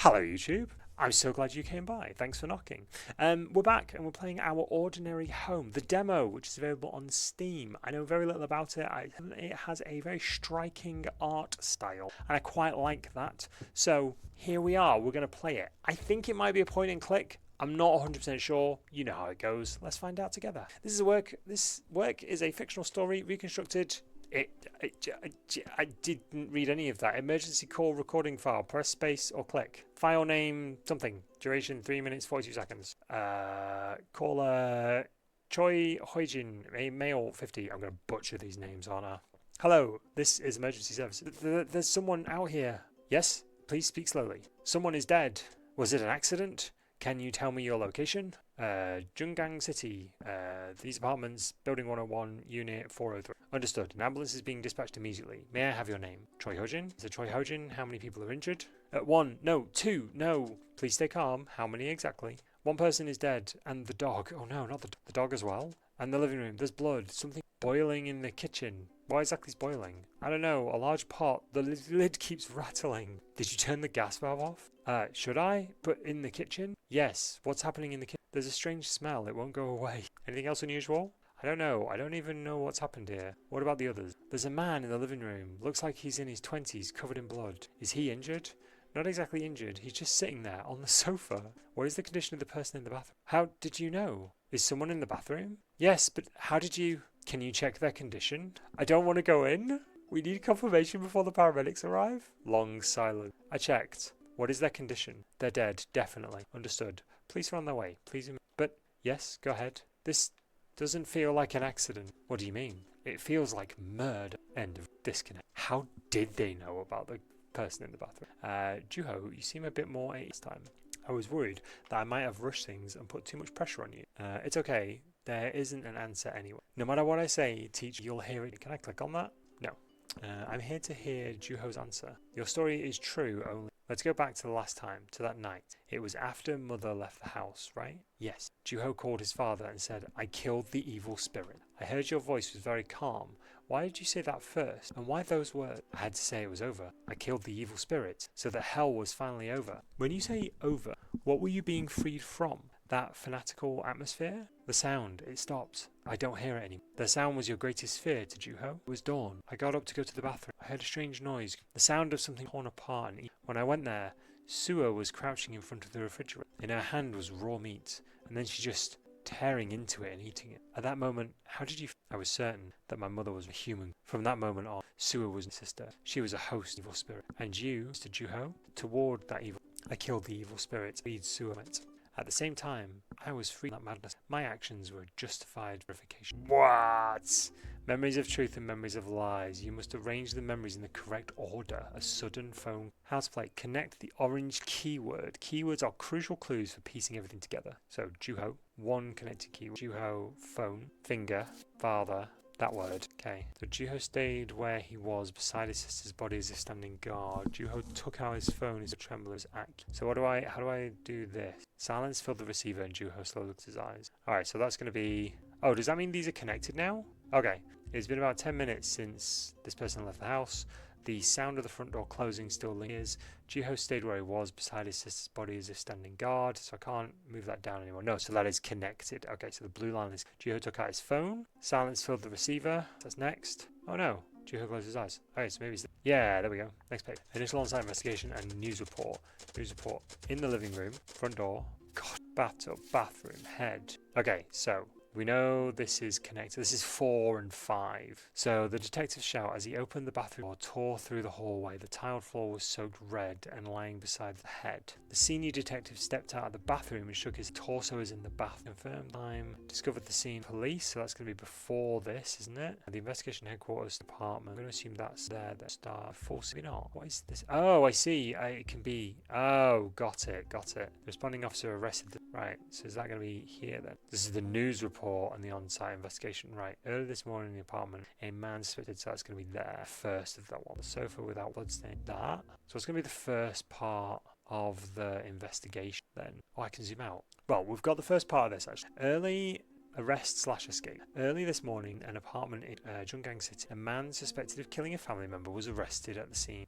Hello YouTube, I'm so glad you came by, thanks for knocking. We're back and we're playing Our Ordinary Home, the demo, which is available on Steam. I know very little about it. It has a very striking art style and I quite like that. So here we are, we're going to play it. I think it might be a point and click. I'm not 100% sure. You know how it goes. Let's find out together. This work is a fictional story reconstructed. I didn't read any of that. Emergency call recording file. Press space or click. File name something. Duration 3 minutes 42 seconds. Caller Choi Hoijin, a male 50. I'm going to butcher these names, aren't I? Hello, this is emergency service. There's someone out here. Yes, please speak slowly. Someone is dead. Was it an accident? Can you tell me your location? Jungang City. These apartments, Building 101, Unit 403. Understood. An ambulance is being dispatched immediately. May I have your name? Choi Hojin? Is it Choi Hojin? How many people are injured? 1. No. 2. No. Please stay calm. How many exactly? 1 person is dead. And the dog. Oh no, not the dog as well. And the living room. There's blood. Something boiling in the kitchen. What exactly is boiling? I don't know. A large pot. The lid keeps rattling. Did you turn the gas valve off? Should I? But in the kitchen? Yes. What's happening in the kitchen? There's a strange smell. It won't go away. Anything else unusual? I don't know. I don't even know what's happened here. What about the others? There's a man in the living room. Looks like he's in his 20s, covered in blood. Is he injured? Not exactly injured. He's just sitting there on the sofa. What is the condition of the person in the bathroom? How did you know? Is someone in the bathroom? Yes, but how did you... Can you check their condition? I don't want to go in. We need confirmation before the paramedics arrive. Long silence. I checked. What is their condition? They're dead, definitely. Understood. Police are on their way. Please. But, yes, go ahead. This doesn't feel like an accident. What do you mean? It feels like murder. End of disconnect. How did they know about the person in the bathroom? Juho, you seem a bit more this time. I was worried that I might have rushed things and put too much pressure on you. It's okay. There isn't an answer anyway. No matter what I say, teacher, you'll hear it. Can I click on that? No. I'm here to hear Juho's answer. Your story is true only. Let's go back to the last time, to that night. It was after Mother left the house, right? Yes. Juho called his father and said, I killed the evil spirit. I heard your voice was very calm. Why did you say that first? And why those words? I had to say it was over. I killed the evil spirit, so that hell was finally over. When you say over, what were you being freed from? That fanatical atmosphere? The sound, it stopped. I don't hear it anymore. The sound was your greatest fear to Juho. It was dawn. I got up to go to the bathroom. I heard a strange noise. The sound of something torn apart. And when I went there, Sua was crouching in front of the refrigerator. In her hand was raw meat. And then she just tearing into it and eating it. At that moment, how did you... I was certain that my mother was a human. From that moment on, Sua was my sister. She was a host of evil spirit. And you, Mr. Juho, toward that evil... I killed the evil spirit. Lead Sua went. At the same time, I was free from that madness. My actions were justified verification. What? Memories of truth and memories of lies. You must arrange the memories in the correct order. A sudden phone. How to play. Connect the orange keyword. Keywords are crucial clues for piecing everything together. So, Juho, 1 connected keyword. Juho, phone, finger, father. That word. Okay. So Juho stayed where he was beside his sister's body as if standing guard. Juho took out his phone as a trembler's act. So how do I do this? Silence filled the receiver and Juho slowly looked at his eyes. Alright, so that's going to be... Oh, does that mean these are connected now? Okay. It's been about 10 minutes since this person left the house. The sound of the front door closing still lingers. Juho stayed where he was beside his sister's body as if standing guard, so I can't move that down anymore. No, so that is connected. Okay, so the blue line is Juho took out his phone. Silence filled the receiver. That's next. Oh no, Juho closed his eyes. Okay, so maybe it's... Yeah, there we go. Next page. Initial on-site investigation and news report. News report. In the living room, front door. God, bathtub, bathroom, head. Okay, so... We know this is connected. This is 4 and 5. So the detective shout as he opened the bathroom door, tore through the hallway. The tiled floor was soaked red and lying beside the head. The senior detective stepped out of the bathroom and shook his torso as in the bath. Confirmed time. Discovered the scene. Police. So that's going to be before this, isn't it? The investigation headquarters department. I'm going to assume that's there. That start. Force. Maybe not. What is this? Oh, I see. It can be. Oh, got it. Got it. The responding officer arrested. Right. So is that going to be here then? This is the news report and the on-site investigation. Right, early this morning in the apartment, a man suspected, so it's going to be there first of that one. The sofa without bloodstain. That. So it's going to be the first part of the investigation then. Oh, I can zoom out. Well, we've got the first part of this actually. Early Arrest/escape. Early this morning, an apartment in Jungang City, a man suspected of killing a family member was arrested at the scene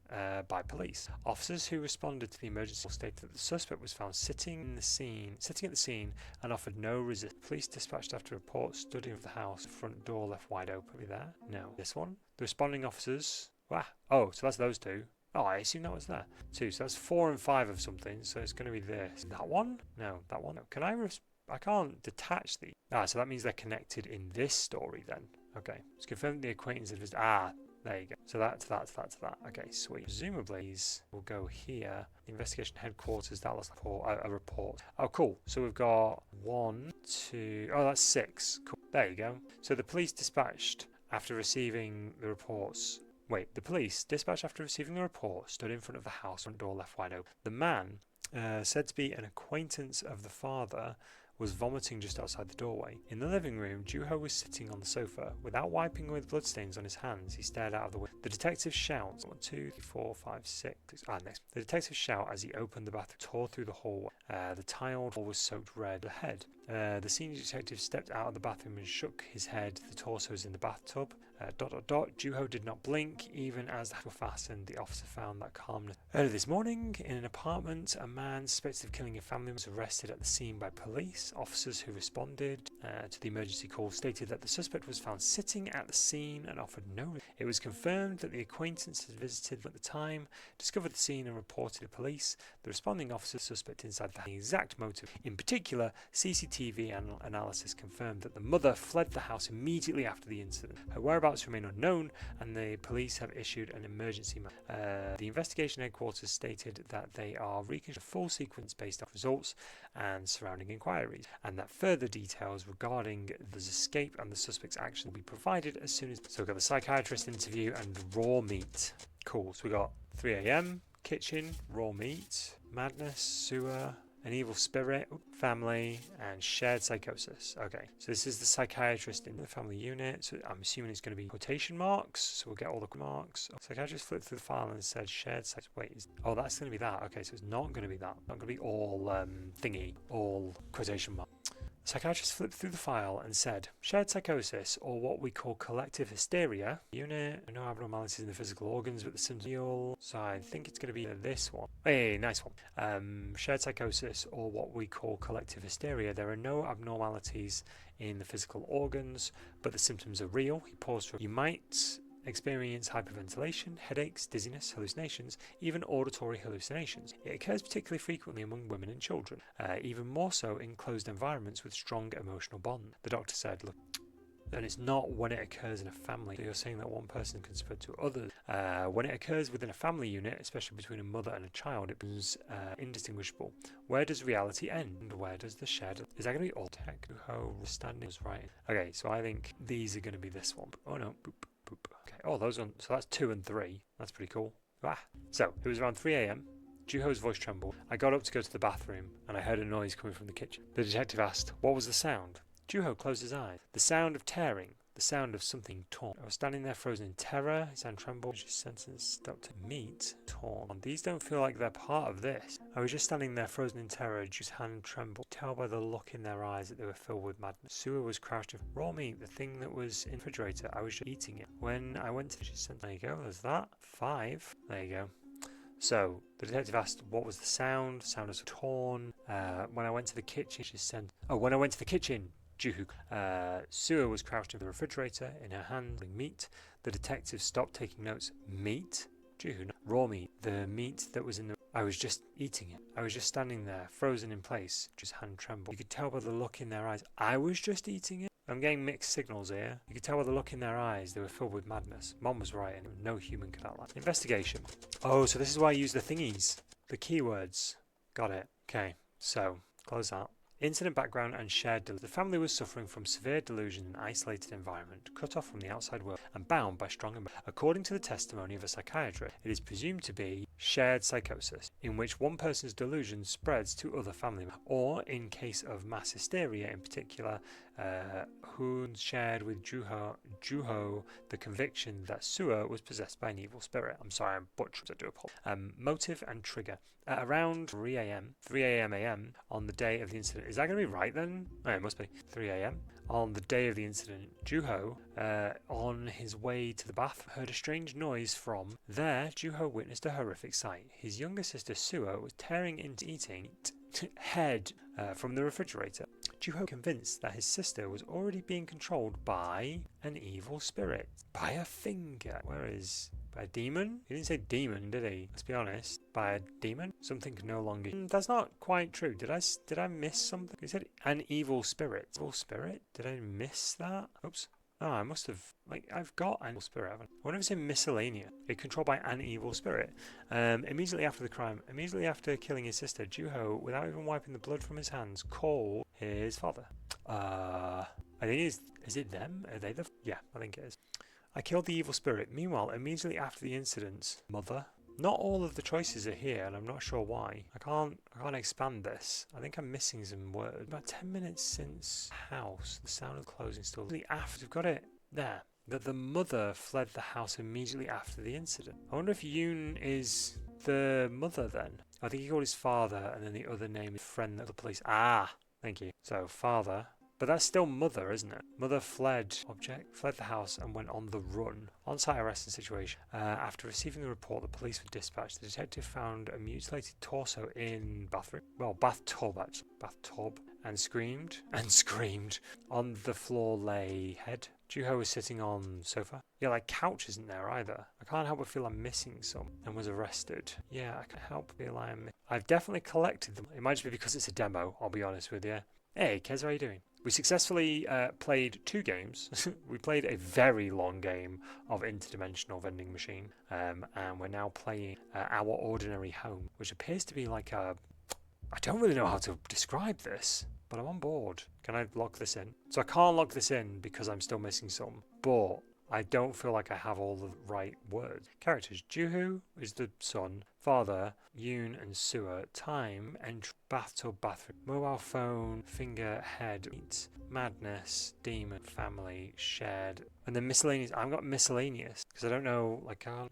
by police. Officers who responded to the emergency call stated that the suspect was found sitting at the scene and offered no resistance. Police dispatched after reports stood in the house, front door left wide open. Are we there? No. This one? The responding officers. Wow. Oh, so that's those two. Oh, I assume that was there. 2. So that's 4 and 5 of something. So it's going to be this. That one? No, that one. No. Can I can't detach these. So that means they're connected in this story then. Okay. It's confirmed the acquaintance of his. There you go. So that's that. Okay, sweet. Presumably these will go here. The investigation headquarters, that looks like a report. Oh, cool. So we've got 1, 2. Oh, that's 6. Cool. There you go. So the police dispatched after receiving the reports. Wait, the police dispatched after receiving the report stood in front of the house, front door left wide open. The man, said to be an acquaintance of the father, was vomiting just outside the doorway. In the living room, Juho was sitting on the sofa. Without wiping away the bloodstains on his hands, he stared out of the window. The detective shouts, 1, 2, 3, 4, 5, 6. Next. The detective shout as he opened the bathroom, tore through the hallway. The tiled wall was soaked red. Ahead. The senior detective stepped out of the bathroom and shook his head. The torso was in the bathtub. Juho did not blink, even as the were fastened. The officer found that calmness. Early this morning, in an apartment, a man suspected of killing a family was arrested at the scene by police. Officers who responded to the emergency call stated that the suspect was found sitting at the scene and offered no. It was confirmed that the acquaintance had visited at the time, discovered the scene and reported to police. The responding officer suspect inside the exact motive. In particular, CCTV analysis confirmed that the mother fled the house immediately after the incident. Her whereabouts remain unknown, and the police have issued an emergency. The investigation headquarters stated that they are reconstructing a full sequence based on results and surrounding inquiries, and that further details regarding the escape and the suspect's action will be provided as soon as. So we've got the psychiatrist interview and raw meat. Cool. So we got 3 a.m. kitchen, raw meat, madness, sewer, an evil spirit, family, and shared psychosis. Okay, so this is the psychiatrist in the family unit. So I'm assuming it's going to be quotation marks. So we'll get all the marks. Psychiatrist flipped through the file and said shared psychosis. Wait, that's going to be that. Okay, so it's not going to be that. Not going to be all all quotation marks. Psychiatrist flipped through the file and said, shared psychosis, or what we call collective hysteria, unit, no abnormalities in the physical organs, but the symptoms. So I think it's going to be this one. Hey, nice one. Shared psychosis, or what we call collective hysteria. There are no abnormalities in the physical organs, but the symptoms are real. He paused for. You might experience hyperventilation, headaches, dizziness, hallucinations, even auditory hallucinations. It occurs particularly frequently among women and children, even more so in closed environments with strong emotional bond. The doctor said, look, and it's not when it occurs in a family. So you're saying that one person can spread to others. When it occurs within a family unit, especially between a mother and a child, it becomes indistinguishable. Where does reality end? Where does the shared? Is that going to be all tech? Standing was right. Okay, so I think these are going to be this one. Oh no. Boop. Okay. Oh, those ones. So that's 2 and 3. That's pretty cool. So it was around 3 a.m. Juho's voice trembled. I got up to go to the bathroom, and I heard a noise coming from the kitchen. The detective asked, "What was the sound?" Juho closed his eyes. The sound of tearing. The sound of something torn. I was standing there frozen in terror. His hand trembled. His sentence stopped to meat torn. These don't feel like they're part of this. I was just standing there frozen in terror. His hand trembled. Tell by the look in their eyes that they were filled with madness. Sewer was crouched. Raw meat, the thing that was in the refrigerator. I was just eating it. When I went to, she said, there you go. There's that. 5. There you go. So the detective asked, what was the sound? Sound was torn. When I went to the kitchen, she said, when I went to the kitchen, Juhu. Sewer was crouched in the refrigerator, in her hand, holding meat. The detective stopped taking notes. Meat? Juhu. Raw meat. The meat that was in the. I was just eating it. I was just standing there, frozen in place. Just hand trembled. You could tell by the look in their eyes. I was just eating it. I'm getting mixed signals here. You could tell by the look in their eyes. They were filled with madness. Mom was right, and no human could outlast. Investigation. Oh, so this is why I use the thingies. The keywords. Got it. Okay, so close that. Incident background and shared delusion. The family was suffering from severe delusion in an isolated environment, cut off from the outside world and bound by strong emotions. According to the testimony of a psychiatrist, it is presumed to be shared psychosis, in which one person's delusion spreads to other family members, or in case of mass hysteria in particular, Hoon shared with Juho the conviction that Sua was possessed by an evil spirit. I'm sorry, I'm butchering, I do apologize. Motive and trigger. At around 3 a.m. on the day of the incident. Is that going to be right then? Oh, it must be. 3 a.m. On the day of the incident, Juho, on his way to the bath, heard a strange noise from there. Juho witnessed a horrific sight. His younger sister Suo was tearing into eating head from the refrigerator. Juho convinced that his sister was already being controlled by an evil spirit. By a finger. Where is... By a demon? He didn't say demon, did he? Let's be honest. By a demon? Something can no longer... That's not quite true. Did I miss something? He said an evil spirit. Evil spirit? Did I miss that? Oops. Oh, I must have... Like, I've got an evil spirit, haven't I? What if it's in miscellanea? It's controlled by an evil spirit. Immediately after the crime, immediately after killing his sister, Juho, without even wiping the blood from his hands, called his father. I think it's... Is it them? Are they the... Yeah, I think it is. I killed the evil spirit. Meanwhile, immediately after the incidents, mother. Not all of the choices are here, and I'm not sure why. I can't expand this. I think I'm missing some words. About 10 minutes since house, the sound of closing store. After we've got it there. That the mother fled the house immediately after the incident. I wonder if Yoon is the mother then. I think he called his father, and then the other name is friend of the police. Ah, thank you. So father. But that's still mother, isn't it? Mother fled the house and went on the run. On-site arrest and situation. After receiving the report, the police were dispatched. The detective found a mutilated torso in bathtub, and screamed on the floor lay head. Juho was sitting on sofa. Yeah, like couch isn't there either. I can't help but feel I'm missing some. And was arrested. Yeah, I can't help but feel I've definitely collected them. It might just be because it's a demo, I'll be honest with you. Hey, Kez, how are you doing? We successfully played 2 games. We played a very long game of Interdimensional Vending Machine, and we're now playing Our Ordinary Home, which appears to be like a... I don't really know how to describe this, but I'm on board. Can I lock this in? So I can't lock this in because I'm still missing some, but I don't feel like I have all the right words. Characters. Juhu is the son. Father, Yoon and Suo. Time, entry, bathtub, bathroom. Mobile phone, finger, head, eat, madness, demon, family, shared. And then miscellaneous. I've got miscellaneous because I don't know, like, I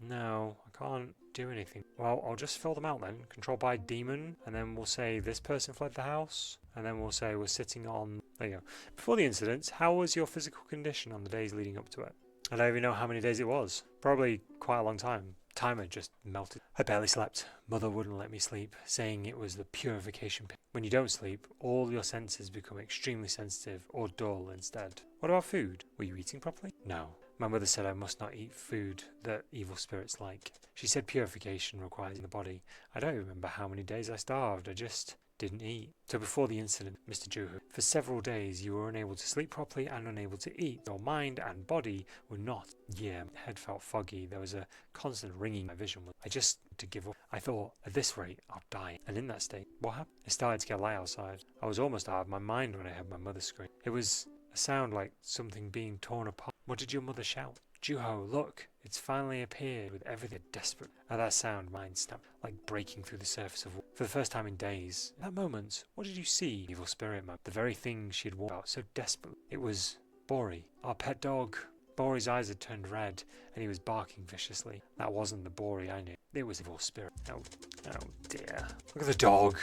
can't do anything. Well, I'll just fill them out then. Controlled by demon, and then we'll say this person fled the house, and then we'll say we're sitting on... There you go. Before the incident, how was your physical condition on the days leading up to it? I don't even know how many days it was. Probably quite a long time. Timer just melted. I barely slept. Mother wouldn't let me sleep, saying it was the purification pit. When you don't sleep, all your senses become extremely sensitive or dull instead. What about food? Were you eating properly? No. My mother said I must not eat food that evil spirits like. She said purification requires in the body. I don't remember how many days I starved. I just didn't eat. So before the incident, Mr. Juhu, for several days you were unable to sleep properly and unable to eat. Your mind and body were not. Yeah, my head felt foggy. There was a constant ringing. My vision was... I just to give up. I thought, at this rate, I'll die. And in that state, what happened? It started to get light outside. I was almost out of my mind when I heard my mother scream. It was a sound like something being torn apart. What did your mother shout? Juho, look, it's finally appeared with everything desperate. At that sound, mine snapped, like breaking through the surface of water. For the first time in days. In that moment, what did you see, evil spirit man? The very thing she had warned about so desperately. It was Bori, our pet dog. Bori's eyes had turned red, and he was barking viciously. That wasn't the Bori I knew. It was evil spirit. Oh dear. Look at the dog.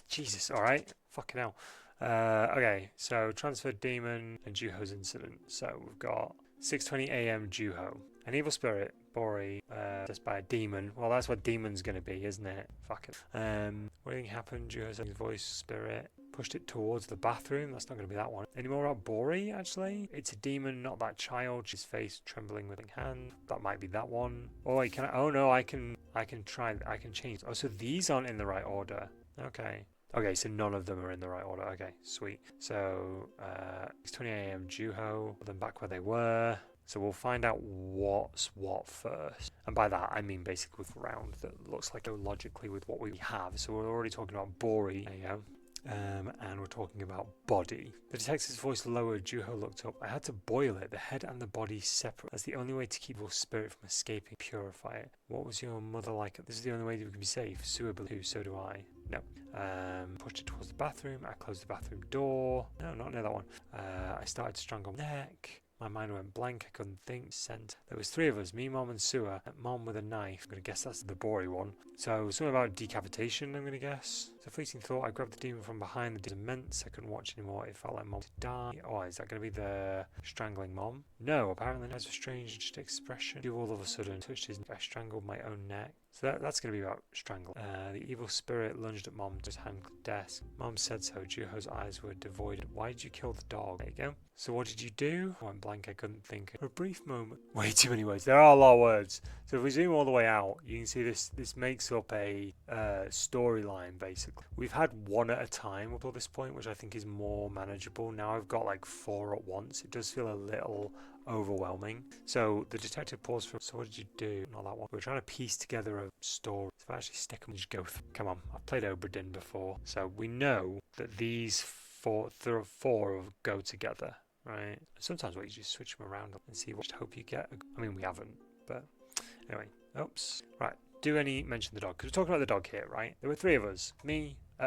Jesus, alright. Fucking hell. Okay, so transferred demon and Juho's incident. So we've got 6:20 AM Juho. An evil spirit, Bori, just by a demon. Well, that's what demon's gonna be, isn't it? Fuck it. What do you think happened? Juho's voice, spirit. Pushed it towards the bathroom. That's not gonna be that one. Any more about Bori, actually? It's a demon, not that child. His face trembling with a hand. That might be that one. Oh wait, can I? Oh no, I can change. Oh, so these aren't in the right order. Okay. Okay, so none of them are in the right order. Okay, sweet. So, 6:20 AM Juho, put them back where they were. So we'll find out what's what first. And by that, I mean basically with round that looks like logically with what we have. So we're already talking about Bori. There you go. And we're talking about body. The detective's voice lowered. Juho looked up. I had to boil it. The head and the body separate. That's the only way to keep your spirit from escaping. Purify it. What was your mother like? This is the only way that we can be safe. Sue believes, so do I. No. Pushed it towards the bathroom. I closed the bathroom door. No, not near that one. I started to strangle my neck. My mind went blank. I couldn't think. Scent. There was 3 of us. Me, Mom, and Sua. Mom with a knife. I'm going to guess that's the Bori one. So something about decapitation, I'm going to guess. The fleeting thought, I grabbed the demon from behind. The demon immense. I couldn't watch anymore. It felt like mom to die. Oh, is that going to be the strangling mom? No, apparently that's a strange expression. You all of a sudden touched his neck. I strangled my own neck. So that's going to be about strangle. The evil spirit lunged at Mom to his hand to the desk. Mom said so. Juho's eyes were devoid. Why did you kill the dog? There you go. So what did you do? I went blank. I couldn't think. For a brief moment. Way too many words. There are a lot of words. So if we zoom all the way out, you can see this makes up a storyline, basically. We've had one at a time up to this point, which I think is more manageable. Now I've got like 4 at once. It does feel a little overwhelming. So the detective paused for, so what did you do? Not that one. We were trying to piece together a story. So if I actually stick them, just go through. Come on, I've played Oberdin before. So we know that these four go together, right? Sometimes you just switch them around and see what hope you get. I mean, we haven't, but anyway. Oops. Right. Do any mention the dog? Because we're talking about the dog here, right? There were 3 of us.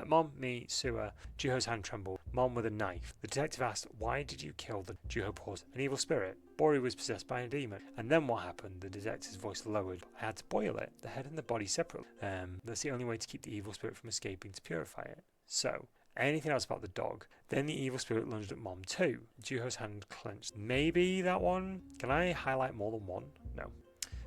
Mom, me, Sua. Juho's hand trembled. Mom with a knife. The detective asked, why did you kill the... Juho paused. An evil spirit. Bori was possessed by a demon. And then what happened? The detective's voice lowered. I had to boil it. The head and the body separately. That's the only way to keep the evil spirit from escaping, to purify it. So, anything else about the dog? Then the evil spirit lunged at Mom too. Juho's hand clenched. Maybe that one? Can I highlight more than one? No.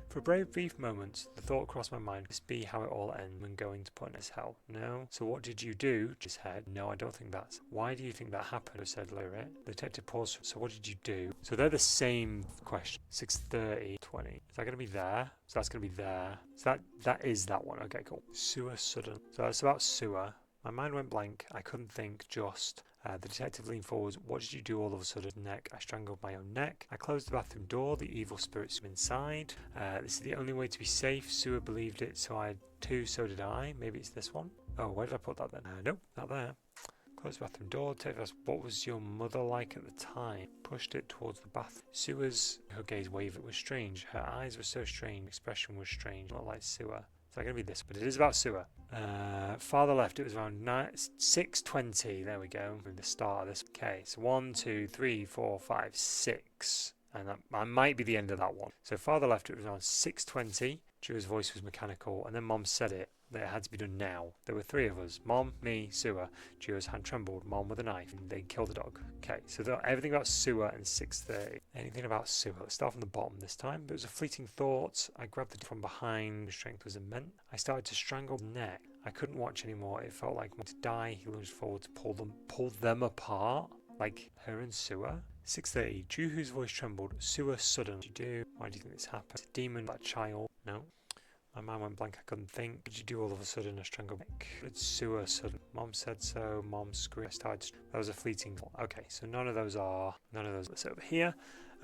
For a brave brief moment, the thought crossed my mind, this be how it all ends when going to put in his hell. No. So what did you do? His head. No, I don't think that's. Why do you think that happened? I said Lorette. The detective paused. So what did you do? So they're the same question. 6:30, 20. Is that going to be there? So that's going to be there. So that is that one. Okay, cool. Sewer sudden. So it's about sewer. My mind went blank. I couldn't think. Just. The detective leaned forwards. What did you do all of a sudden? Neck. I strangled my own neck. I closed the bathroom door. The evil spirits were inside. This is the only way to be safe. Sua believed it, so I too, so did I. Maybe it's this one. Oh, where did I put that then? Nope, not there. Closed the bathroom door. Detective asked, what was your mother like at the time? Pushed it towards the bath. Her gaze wavered. It was strange. Her eyes were so strange. Expression was strange. Not like Sua. It's not going to be this, but it is about sewer. Farther left, it was around 6:20. There we go. The start of this. Okay, so 1, 2, 3, 4, 5, 6. And that might be the end of that one. So farther left, it was around 6:20. Juho's voice was mechanical, and then Mom said it. That it had to be done now. There were 3 of us. Mom, me, Sua. Juho's hand trembled. Mom with a knife. And they killed the dog. Okay, so everything about Sua and 6:30. Anything about Sua. Let's start from the bottom this time. It was a fleeting thought. I grabbed it from behind. The strength was immense. I started to strangle the neck. I couldn't watch anymore. It felt like to die. He lunged forward to pull them apart. Like her and Sua. 6:30. Juho's voice trembled. Sua sudden. What did you do? Why do you think this happened? It's a demon, that child. No. My mind went blank, I couldn't think. What did you do all of a sudden? A strangle neck. It's sewer sudden. Mom said so. Mom screamed. That was a fleeting thought. Okay, so none of those. That's over here.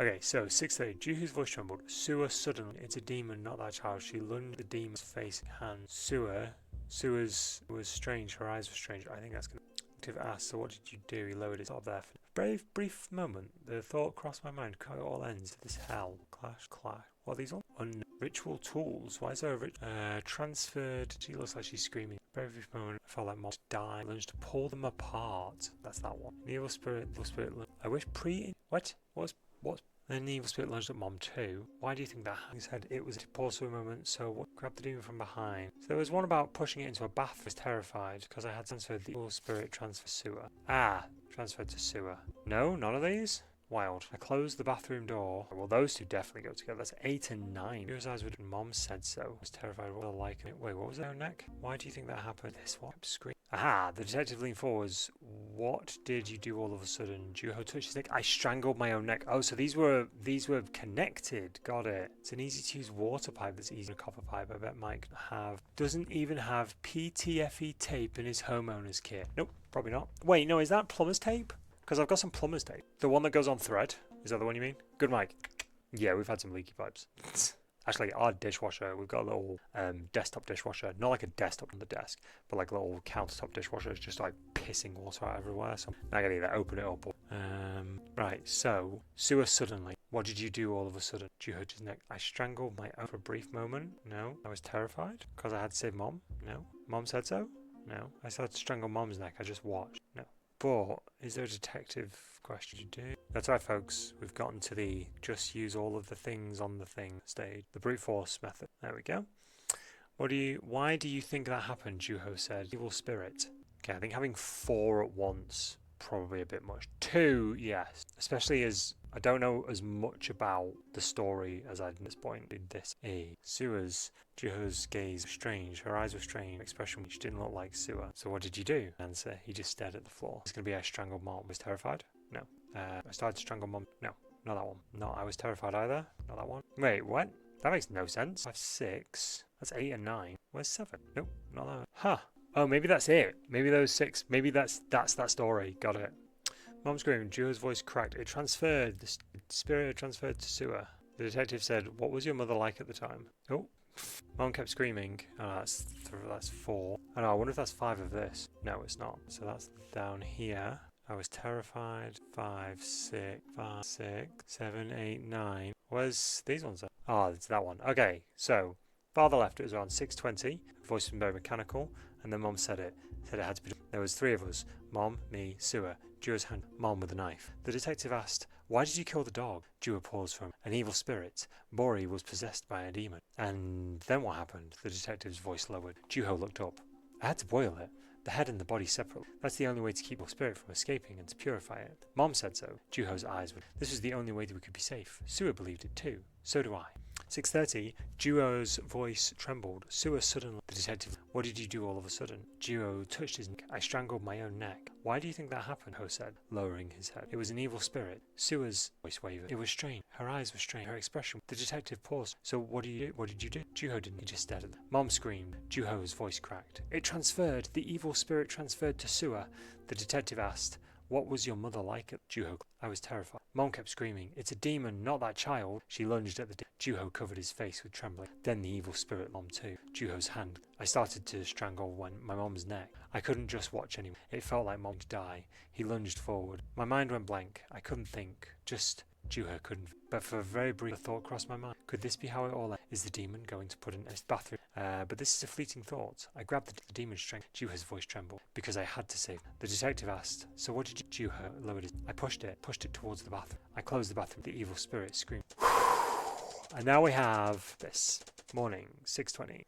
Okay, so 6:30. Juho's voice trembled. Sewer suddenly. It's a demon, not that child. She lunged the demon's face and hand. Sewer's was strange. Her eyes were strange. I think that's going to ask. So what did you do? He lowered his up there. Brief moment. The thought crossed my mind. How it all ends. This hell. Clash. What are these all? Ritual tools. Why is there a transferred? She looks like she's screaming. Very brief moment. I felt like Mom died. Lunged to pull them apart. That's that one. The evil spirit. I wish What? Then the evil spirit lunged at Mom too. Why do you think that? He said it was a pause for a moment. So what? Grabbed the demon from behind. So there was one about pushing it into a bath. I was terrified because I had transferred the evil spirit transfer sewer. Transferred to sewer. No, none of these. Wild. I closed the bathroom door. Well, those 2 definitely go together. That's 8 and 9. Juho's eyes were. Mom said so. I was terrified. What I like it. Wait, what was their neck? Why do you think that happened? This one. Scream. Aha! The detective leaned forwards. What did you do all of a sudden? Juho touched his neck. I strangled my own neck. Oh, so these were connected. Got it. It's an easy to use water pipe that's easy to copper pipe. I bet Mike doesn't even have PTFE tape in his homeowner's kit. Nope, probably not. Wait, no, is that plumber's tape? Because I've got some plumber's tape. The one that goes on thread. Is that the one you mean? Good, Mike. Yeah, we've had some leaky pipes. Actually, our dishwasher, we've got a little desktop dishwasher. Not like a desktop on the desk, but like a little countertop dishwasher. It's just like pissing water out everywhere. So I gotta either open it up or... Right, so, sewer suddenly. What did you do all of a sudden? Did you hurt his neck? I strangled my own for a brief moment. No. I was terrified because I had to save Mom. No. Mom said so. No. I started to strangle Mom's neck. I just watched. No. But is there a detective question to do? That's right, folks. We've gotten to the just use all of the things on the thing stage. The brute force method. There we go. Why do you think that happened? Juho said. Evil spirit. Okay, I think having 4 at once, probably a bit much. 2, yes. Especially as I don't know as much about the story as I did at this point in this. Sua's Juho's gaze was strange. Her eyes were strange. Expression which didn't look like Sua. So what did you do? Answer. He just stared at the floor. It's going to be I strangled Mom. Was terrified? No. I started to strangle Mom. No. Not that one. No, I was terrified either. Not that one. Wait, what? That makes no sense. 5, 6. That's 8 and 9. Where's 7? Nope, not that. Huh. Oh, maybe that's it. Maybe those 6. Maybe that's that story. Got it. Mom screamed. Juho's voice cracked. It transferred. The spirit transferred to Sua. The detective said, "What was your mother like at the time?" Oh. Mom kept screaming. Oh, that's 4. Oh, no, I wonder if that's 5 of this. No, it's not. So that's down here. I was terrified. 5, 6, 5, 6, 7, 8, 9. Where's these ones? Oh, it's that one. Okay, so father left. It was around 6:20. The voice was very mechanical, and then Mom said it. Said it had to be. There was 3 of us. Mom, me, Sua. Juho's hand. Mom with a knife. The detective asked, "Why did you kill the dog?" Juho paused for him. An evil spirit. Bori was possessed by a demon. And then what happened? The detective's voice lowered. Juho looked up. I had to boil it. The head and the body separately. That's the only way to keep your spirit from escaping and to purify it. Mom said so. Juho's eyes were. This was the only way that we could be safe. Sua believed it too. So do I. 6:30. Juho's voice trembled. Sua suddenly. The detective. What did you do all of a sudden? Juho touched his neck. I strangled my own neck. Why do you think that happened? Ho said, lowering his head. It was an evil spirit. Sua's voice wavered. It was strange. Her eyes were strange. Her expression. The detective paused. So what did you do? What did you do? Juho didn't. He just stared at them. Mom screamed. Juho's voice cracked. It transferred. The evil spirit transferred to Sua. The detective asked, "What was your mother like?" Juho. I was terrified. Mom kept screaming. It's a demon, not that child. She lunged at the Juho covered his face with trembling. Then the evil spirit Mom too. Juho's hand. I started to strangle my mom's neck. I couldn't just watch anymore. It felt like Mom would die. He lunged forward. My mind went blank. I couldn't think. Just Juho couldn't. But for a very brief thought crossed my mind. Could this be how it all ended? Is the demon going to put in his bathroom? But this is a fleeting thought. I grabbed the demon's strength. Juho's voice trembled. Because I had to save. The detective asked, so what did you do? Juho lowered his. I pushed it towards the bathroom. I closed the bathroom. The evil spirit screamed. And now we have this. Morning, 6:20.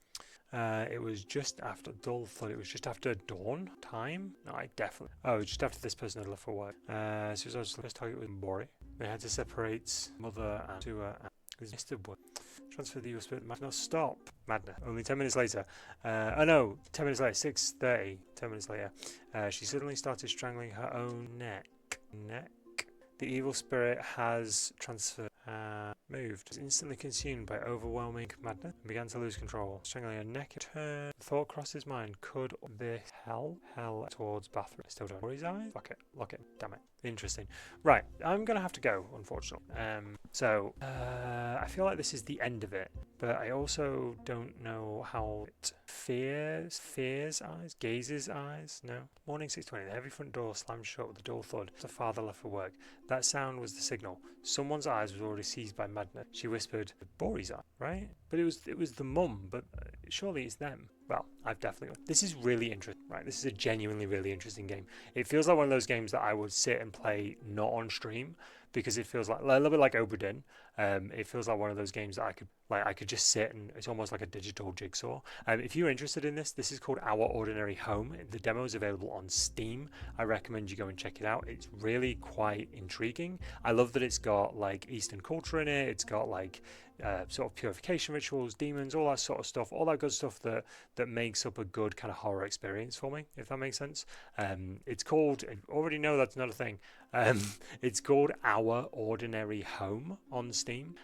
It was just after dull thought it was just after dawn time. No, I definitely. Oh, just after this person had left for work. So it was first target was Bori. They had to separate mother and Sua and Mr. Wood. Transfer the evil spirit. No, stop. Madness. Only 10 minutes later. Oh no, 10 minutes later. 6:30. 10 minutes later. She suddenly started strangling her own neck. The evil spirit has transferred. Moved. Was instantly consumed by overwhelming madness and began to lose control. Strangling her neck, the thought crossed his mind. Could this hell towards bathroom? I still don't. Bori's eyes? Lock it. Damn it. Interesting. Right, I'm gonna have to go, unfortunately. So I feel like this is the end of it, but I also don't know how it fears eyes, gazes eyes. No. Morning 6:20. The heavy front door slammed shut with a dull thud. The father left for work. That sound was the signal. Someone's eyes was already seized by madness. She whispered, "Bori's eye, right?" But it was the mum. But surely it's them. Well, I've definitely. This is really interesting, right? This is a genuinely really interesting game. It feels like one of those games that I would sit and play not on stream because it feels like a little bit like Oberdin. It feels like one of those games that I could just sit and it's almost like a digital jigsaw. If you're interested in this is called Our Ordinary Home. The demo is available on Steam. I recommend you go and check it out. It's really quite intriguing. I love that it's got like Eastern culture in it. It's got like sort of purification rituals, demons, all that sort of stuff, all that good stuff that makes up a good kind of horror experience for me, if that makes sense. It's called, I already know that's not a thing, it's called Our Ordinary Home on Steam.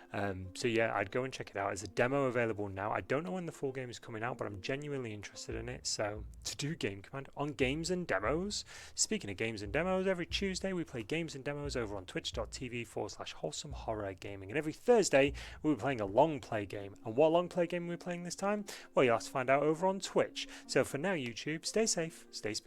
So yeah, I'd go and check it out. There's a demo available now. I don't know when the full game is coming out, but I'm genuinely interested in it. So to do Game Command on Games and Demos. Speaking of games and demos, every Tuesday we play games and demos over on twitch.tv/WholesomeHorrorGaming, and every Thursday we'll be playing a long play game. And what long play game are we playing this time? Well, you'll have to find out over on Twitch. So for now, YouTube, stay safe, stay spooky.